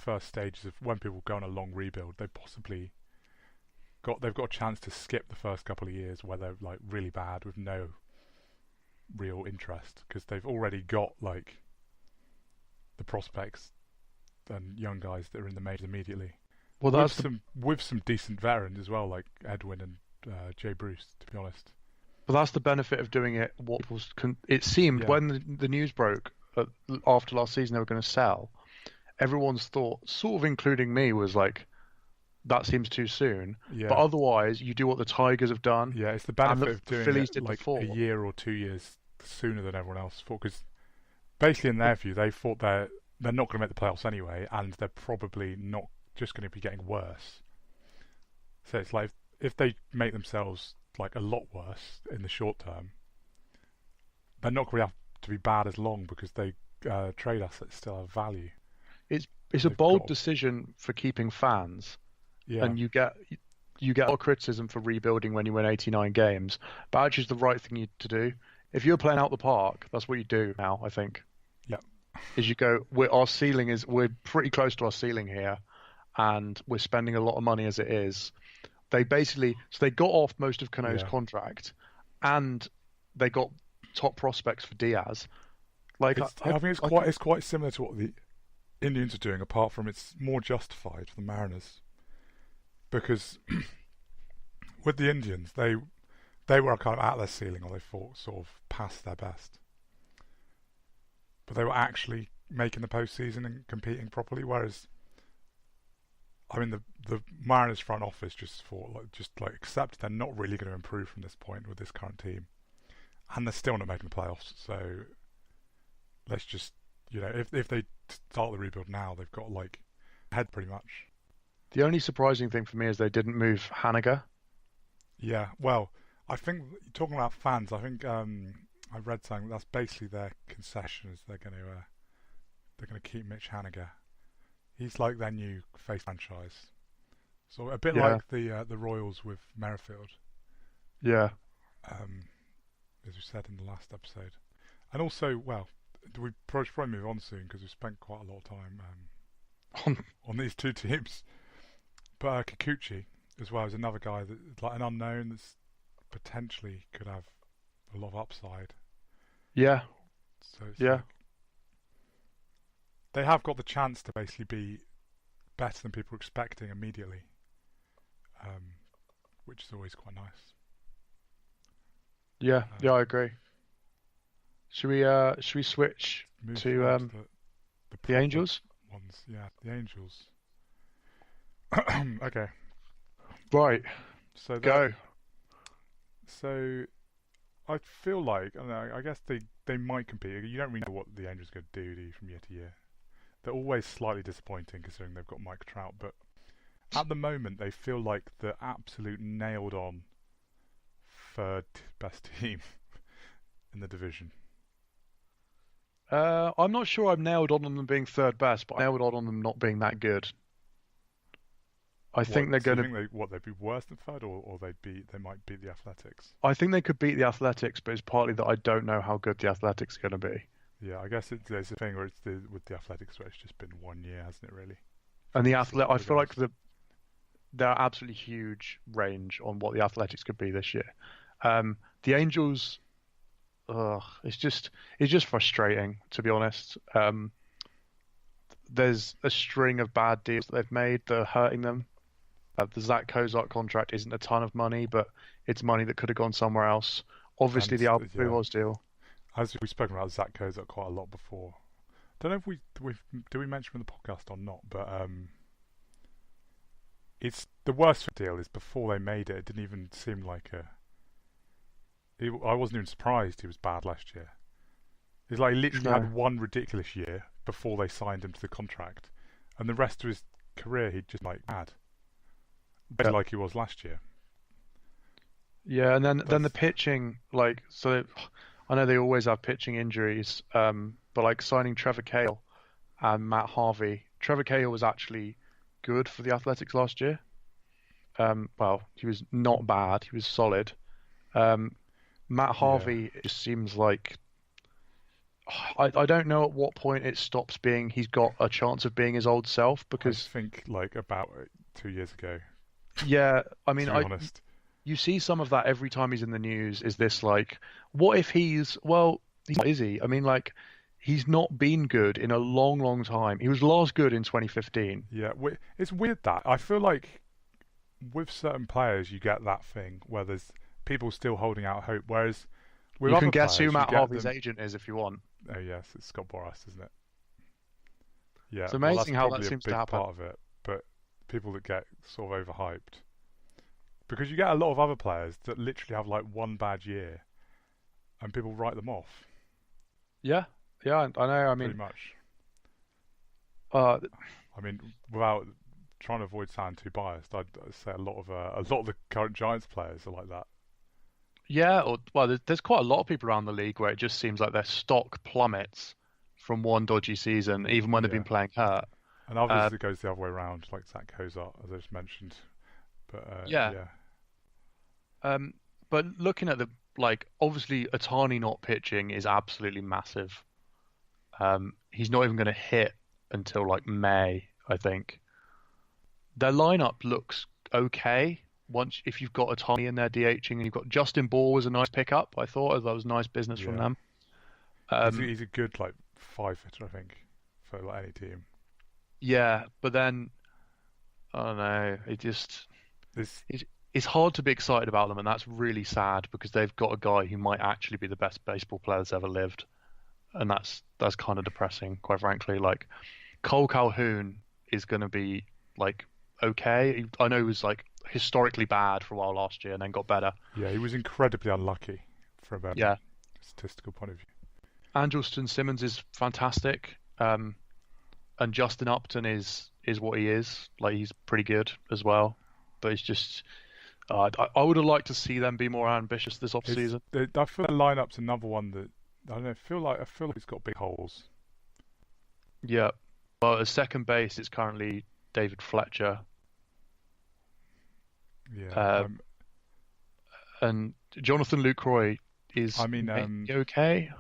first stages of when people go on a long rebuild, they've got a chance to skip the first couple of years where they're like really bad with no real interest, because they've already got like the prospects and young guys that are in the majors immediately. Well, with some decent veterans as well, like Edwin and Jay Bruce, to be honest. But that's the benefit of doing it. It seemed when the news broke after last season they were going to sell, everyone's thought, sort of including me, was like, that seems too soon. Yeah. But otherwise, you do what the Tigers have done. Yeah, it's the benefit of doing Phillies it like a year or 2 years sooner than everyone else thought. Because basically, in their view, they thought they're not going to make the playoffs anyway, and they're probably not just going to be getting worse. So it's like if they make themselves like a lot worse in the short term, they're not going to have to be bad as long, because they trade assets still have value. It's a bold decision for keeping fans. Yeah. And you get a lot of criticism for rebuilding when you win 89 games, but actually it's the right thing to do. If you're playing out the park, that's what you do now, I think. Yeah. Is you go, we're pretty close to our ceiling here, and we're spending a lot of money as it is. They got off most of Cano's contract, and they got top prospects for Diaz. Like I think it's quite similar to what the Indians are doing, apart from it's more justified for the Mariners. Because with the Indians, they were kind of at their ceiling, or they thought sort of past their best. But they were actually making the postseason and competing properly. Whereas, I mean, the Mariners front office just accept they're not really going to improve from this point with this current team, and they're still not making the playoffs. So let's just, if they start the rebuild now, they've got like ahead pretty much. The only surprising thing for me is they didn't move Haniger. Yeah, well, I think talking about fans, I think I read something that's basically their concession is they're going to keep Mitch Haniger. He's like their new face franchise, so a bit like the Royals with Merrifield. Yeah. As we said in the last episode, and also, well, we probably move on soon because we've spent quite a lot of time on these two teams. But Kikuchi, as well, is another guy that's like an unknown that's potentially could have a lot of upside. Yeah. So like, they have got the chance to basically be better than people were expecting immediately, which is always quite nice. Yeah, I agree. Should we switch to the Angels? Ones, yeah, the Angels. Okay. Right. So go. So I feel like, I guess they might compete. You don't really know what the Angels are going to do from year to year. They're always slightly disappointing considering they've got Mike Trout, but at the moment they feel like the absolute nailed-on third best team in the division. I'm not sure I'm nailed on them being third best, but I'm nailed on them not being that good. I think they're going to. They'd be worse than third, or they might beat the Athletics. I think they could beat the Athletics, but it's partly that I don't know how good the Athletics are going to be. Yeah, I guess there's a thing where with the Athletics where it's just been 1 year, hasn't it? Really. And I feel like there are absolutely huge range on what the Athletics could be this year. The Angels, it's just frustrating, to be honest. There's a string of bad deals that they've made that are hurting them. The Zach Kozak contract isn't a ton of money, but it's money that could have gone somewhere else. Obviously, the Albert Pujols deal. As we've spoken about Zach Kozak quite a lot before. Don't know if we mention in the podcast or not, but it's the worst deal is before they made it. It didn't even seem like I wasn't even surprised he was bad last year. It's like he literally had one ridiculous year before they signed him to the contract, and the rest of his career he'd just like bad. Like he was last year. Yeah, and then the pitching, I know they always have pitching injuries, but like signing Trevor Cahill and Matt Harvey. Trevor Cahill was actually good for the Athletics last year. Well, he was not bad. He was solid. Matt Harvey just seems like I don't know at what point it stops being he's got a chance of being his old self I because think like about 2 years ago, yeah, I mean to be honest. you see some of that every time he's in the news. Is this like, what if he's, well, he's not, is he? I mean, like, he's not been good in a long, long time. He was last good in 2015. Yeah, it's weird that I feel like with certain players you get that thing where there's people still holding out hope, whereas with You can other guess who players you Matt get Harvey's them. agent is if you want. Oh yes, it's Scott Boras, isn't it? Yeah, It's well that's amazing how that probably a seems to big happen. part of it, but people that get sort of overhyped because you get a lot of other players that literally have like one bad year and people write them off Yeah, yeah, I know. I pretty mean, much. uh, I mean, without trying to avoid sounding too biased, I'd say a lot of the current Giants players are like that. yeah, or well, there's quite a lot of people around the league where it just seems like their stock plummets from one dodgy season, even when they've been Yeah, playing hurt. and others Uh, it goes the other way around, like Zach Cozart, as I just mentioned. But yeah, yeah, um, but looking at the like, obviously, Atani not pitching is absolutely massive. He's not even going to hit until like May, I think. Their lineup looks okay once if you've got Otani in there DHing and you've got Justin Ball was a nice pickup. I thought that was nice business from yeah, them. Um, he's a good like five hitter, I think, for like any team. yeah, but then I don't know. It just This it's hard to be excited about them, and that's really sad because they've got a guy who might actually be the best baseball player that's ever lived, and that's kind of depressing, quite frankly. Like Cole Calhoun is going to be like okay. I know he was like historically bad for a while last year and then got better. yeah, he was incredibly unlucky from a Yeah, statistical point of view. Andrelton Simmons is fantastic, and Justin Upton is what he is. Like he's pretty good as well, but it's just I would have liked to see them be more ambitious this off It's season. I feel the lineup's another one that I don't know. I feel like it's got big holes. Yeah, well, at second base it's currently David Fletcher, Yeah, uh, and Jonathan Lucroy I is mean, maybe okay.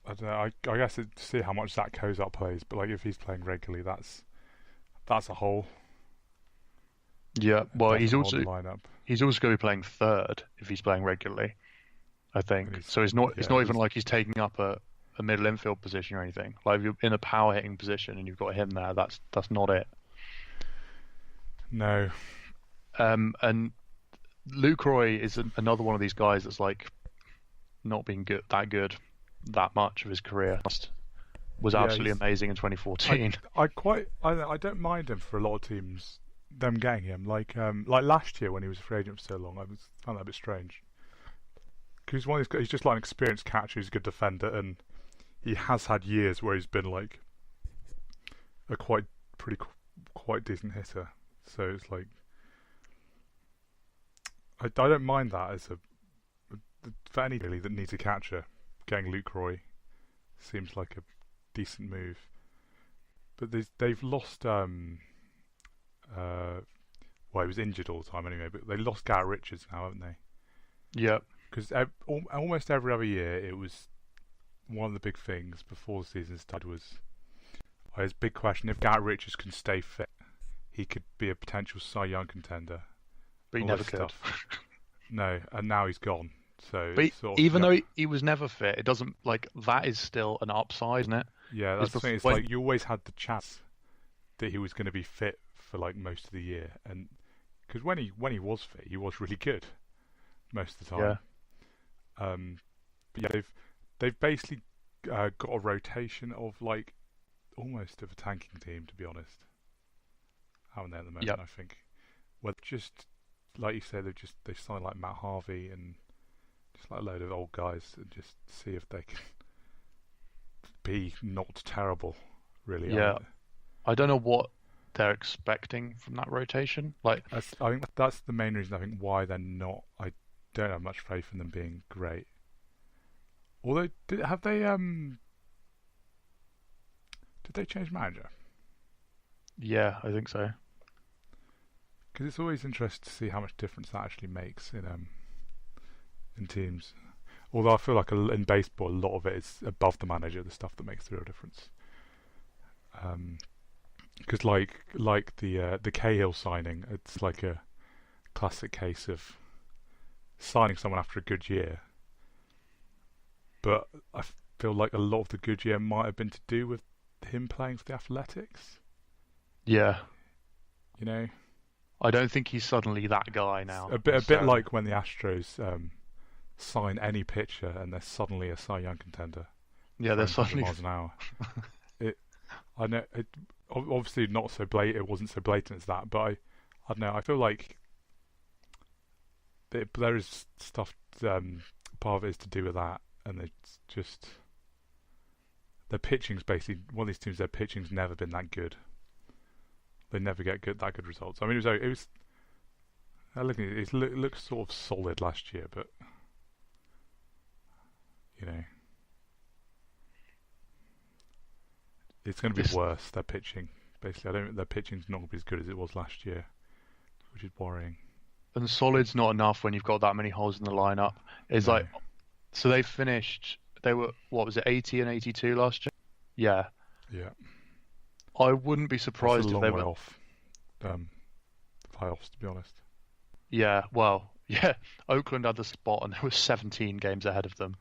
I don't know. I guess to see how much Zach Cozart plays, but like if he's playing regularly, that's a hole, Yeah, a well, definite hole in the lineup. he's also going to be playing third if he's playing regularly, I And think. he's So it's yeah, not even like he's taking up a middle infield position or anything. Like if you're in a power hitting position and you've got him there, that's not it. no, And Lucroy is another one of these guys that's like not been good that much of his career. Just was yeah, absolutely amazing in 2014. I don't mind him for a lot of teams. Them getting him like last year when he was a free agent for so long, found that a bit strange. Because he's just like an experienced catcher, he's a good defender, and he has had years where he's been like a quite decent hitter. So it's like I don't mind that as a for any really that needs a catcher. Getting Luke Roy seems like a decent move, but they've lost. Well, he was injured all the time anyway, but they lost Garrett Richards now, haven't they? Yeah, Because almost every other year, it was one of the big things before the season started was his big question: if Garrett Richards can stay fit, he could be a potential Cy Young contender. but he All never this could. stuff. No, and now he's gone. So But it's sort of even though he was never fit, it doesn't like that is still an upside, isn't it? yeah, Is that's the thing. It's when like you always had the chance that he was going to be fit for like most of the year, and because when he was fit, he was really good most of the yeah, time. But yeah, they've basically got a rotation of like almost of a tanking team, to be honest. Haven't they at the moment? yeah, I think. Well, just like you said, they've signed like Matt Harvey and just like a load of old guys and just see if they can be not terrible. Really, yeah. I don't know what they're expecting from that rotation. Like, I think that's the main reason. I think why they're not. I don't have much faith in them being great. Although, did they change manager? yeah, I think so. Because it's always interesting to see how much difference that actually makes in teams. Although I feel like in baseball, a lot of it is above the manager, the stuff that makes the real difference. Because like the Cahill signing, it's like a classic case of signing someone after a good year. But I feel like a lot of the good year might have been to do with him playing for the Athletics. Yeah. You know, I don't think he's suddenly that guy now. a bit like when the Astros sign any pitcher and they're suddenly a Cy Young contender. Yeah, they're suddenly miles an hour. I know it obviously not so blatant. It wasn't so blatant as that, but I don't know. I feel like there is stuff. Part of it is to do with that, and it's just their pitching's basically one of these teams. Their pitching's never been that good. They never get that good results. I mean, it was. Looking, it looks sort of solid last year, but you know, it's going to be worse. Their pitching, basically, I don't think their pitching's not going to be as good as it was last year, which is worrying. And solid's not enough when you've got that many holes in the lineup. It's No. like, so they finished. They were, what was it, 80 and 82 last year? Yeah. Yeah. I wouldn't be That's surprised a if long they way were. off the playoffs, to be honest. Yeah, well, yeah. Oakland had the spot, and there was 17 games ahead of them.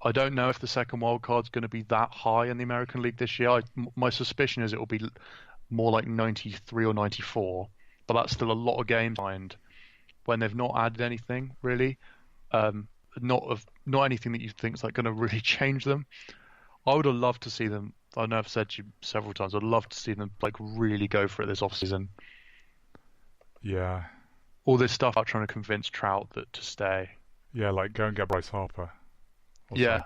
I don't know if the second wild card's going to be that high in the American League this year. My suspicion is it will be more like 93 or 94, but that's still a lot of games behind when they've not added anything really. Not anything that you think is like going to really change them. I would have loved to see them. I know I've said to you several times. I'd love to see them like really go for it this offseason. Yeah. All this stuff about trying to convince Trout to stay. Yeah, like go and get Bryce Harper. Yeah.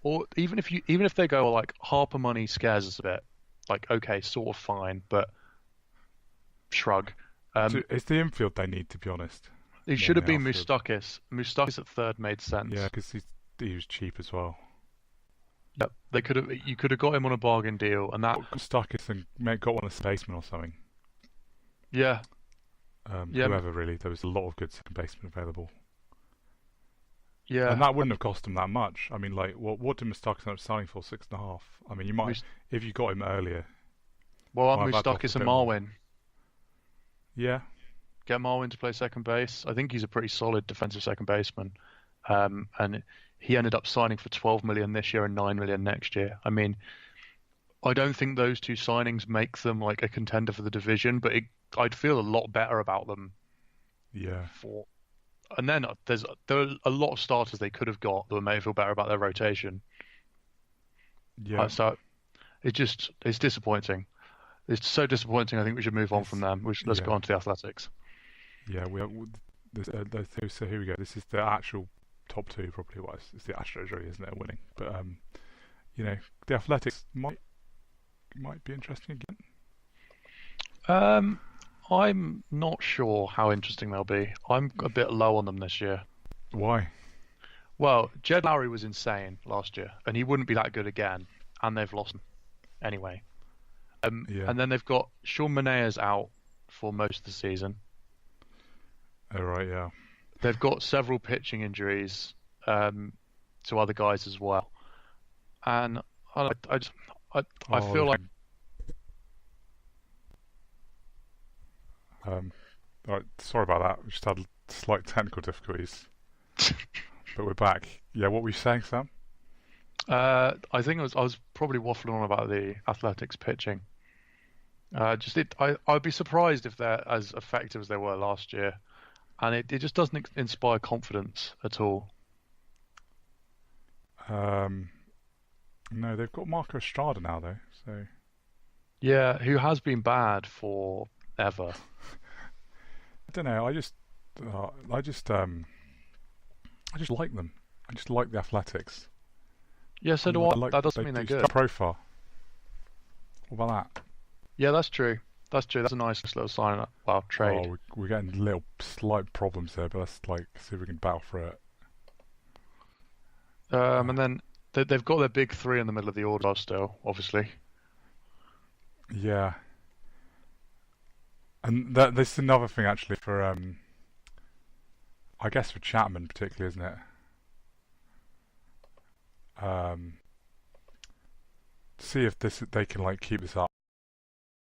Or even if they go like Harper money scares us a bit, like okay, sort of fine, but shrug. It's the infield they need, to be honest. It should have than been the outfield. Mustakis at third made sense. Yeah, because he was cheap as well. Yep. You could have got him on a bargain deal, and that. Stuck it and got one of the baseman or something. Yeah. Yeah. Whoever really, there was a lot of good second basemen available. Yeah. And that wouldn't have cost him that much. I mean, like, what did Mustakis end up selling for? 6.5. I mean, you might if you got him earlier. Well, might have had Mustakis a and bit more. Marwin. Yeah. Get Marwin to play second base. I think he's a pretty solid defensive second baseman. And he ended up signing for 12 million this year and 9 million next year. I mean, I don't think those two signings make them like a contender for the division, but I'd feel a lot better about them. Yeah. And then there are a lot of starters they could have got that would make me feel better about their rotation. Yeah. So it's disappointing. It's so disappointing. I think we should move on from them. Let's go on to the Athletics. Yeah, so here we go. This is the actual top two, probably. It's the Astros, really, isn't it? Winning, but you know, the Athletics might be interesting again. I'm not sure how interesting they'll be. I'm a bit low on them this year. Why? Well, Jed Lowry was insane last year, and he wouldn't be that good again. And they've lost him anyway. Yeah. And then they've got Sean Meneas out for most of the season. Oh, right, yeah. They've got several pitching injuries to other guys as well, and I feel like. All right, sorry about that. We just had slight technical difficulties, but we're back. Yeah, what were you saying, Sam? I think I was probably waffling on about the Athletics pitching. I'd be surprised if they're as effective as they were last year, and it just doesn't inspire confidence at all. No, they've got Marco Estrada now, though. So Yeah, who has been bad for ever. I don't know. I just like them. I just like the Athletics. Yeah, so do I. That doesn't mean they're good. Profile. What about that? Yeah, that's true. That's true. That's a nice little sign. Well, trade. Oh, we're getting little slight problems there, but let's see if we can battle for it. And then they've got their big three in the middle of the order still, obviously. Yeah. And this is another thing actually for I guess for Chapman particularly, isn't it? um, see if they can like keep this up.